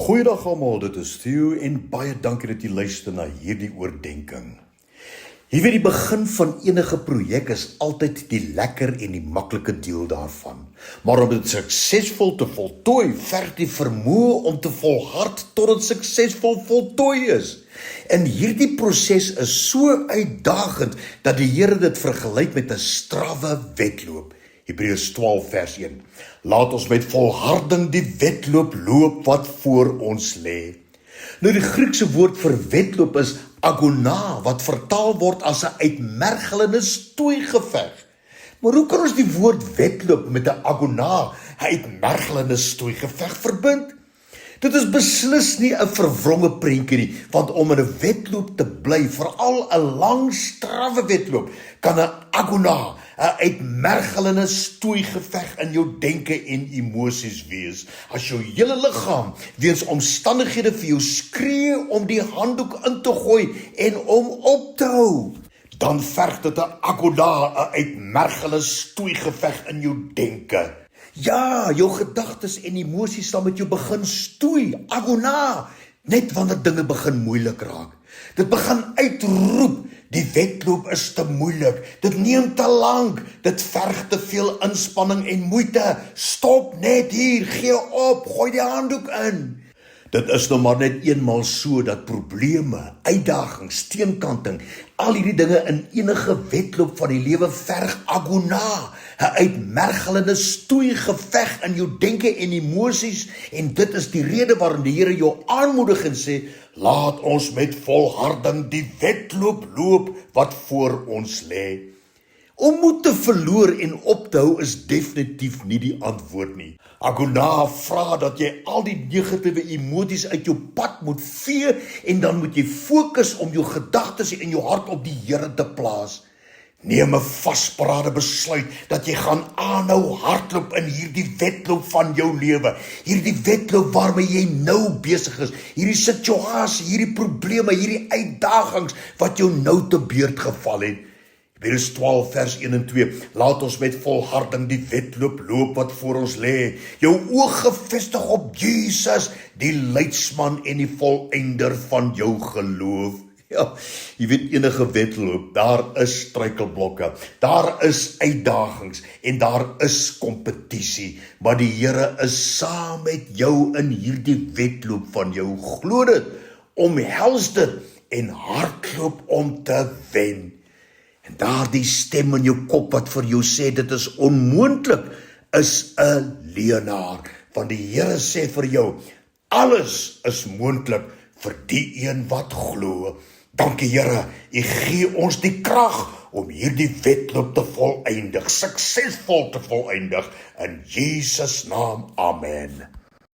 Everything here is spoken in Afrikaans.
Goeiedag almal, dit is Theo en baie dankie dat jy luister na hierdie oordeenking. Jy weet die begin van enige projek is altyd die lekker en die maklike deel daarvan. Maar om dit suksesvol te voltooi, verg die vermoë om te volhard tot dit suksesvol voltooi is. En hierdie proses is so uitdagend dat die Here dit vergelyk met 'n strawwe wedloop. Hebreërs 12 vers 1. Laat ons met volharding die wedloop loop wat voor ons lê. Nou die Griekse woord vir wedloop is agona, wat vertaal word as 'n uitmergelende stoeigeveg. Maar hoe kan ons die woord wedloop met 'n agona, 'n uitmergelende stoeigeveg verbind? Dit is beslis nie 'n verwronge prentjie nie, want om in 'n wedloop te bly, veral 'n lang strawwe wedloop, kan 'n agona, 'n uitmergelende stoeigeveg in jou denke en emosies wees. As jou hele liggaam weens omstandighede vir jou skree om die handdoek in te gooi en om op te hou, dan verg dit 'n agona, 'n uitmergelende stoeigeveg in jou denke. Ja, jou gedagtes en emosies sal met jou begin stoei, agona, net wanneer dinge begin moeilik raak. Dit begin uitroep, die wedloop is te moeilik, dit neem te lank, dit verg te veel inspanning en moeite, stop net hier, gee op, gooi die handdoek in. Dit is nou maar net eenmaal so dat probleme, uitdagings, teenkanting, al hierdie dinge in enige wedloop van die lewe verg agona, 'n uitmergelende stoeigeveg in jou denke en emosies, en dit is die rede waarom die Here jou aanmoedig en sê, laat ons met volharding die wedloop loop wat voor ons lê. Om moed te verloor en op te hou is definitief nie die antwoord nie. Agona vra dat jy al die negatiewe emosies uit jou pad moet vee en dan moet jy fokus om jou gedagtes en jou hart op die Here te plaas. Neem 'n vasberade besluit dat jy gaan aanhou hardloop in hierdie wedloop van jou lewe. Hierdie wedloop waarmee jy nou besig is. Hierdie situasie, hierdie probleme, hierdie uitdagings wat jou nou te beurt geval het. Hebreërs 12 vers 1 en 2. Laat ons met volharding die wedloop loop wat voor ons lê. Jou oog gefestig op Jesus, die leidsman en die volëinder van jou geloof. Ja, jy weet enige wedloop, daar is struikelblokke, daar is uitdagings en daar is kompetisie, maar die Here is saam met jou in hierdie wedloop van jou. Glo dit, omhels dit en hardloop om te wen. En daardie stem in jou kop wat vir jou sê dit is onmoontlik, is 'n leienaar, want die Here sê vir jou, alles is moontlik vir die een wat glo. Dankie Here, U gee ons die krag om hierdie wedloop te volëindig, suksesvol te volëindig, in Jesus naam, amen.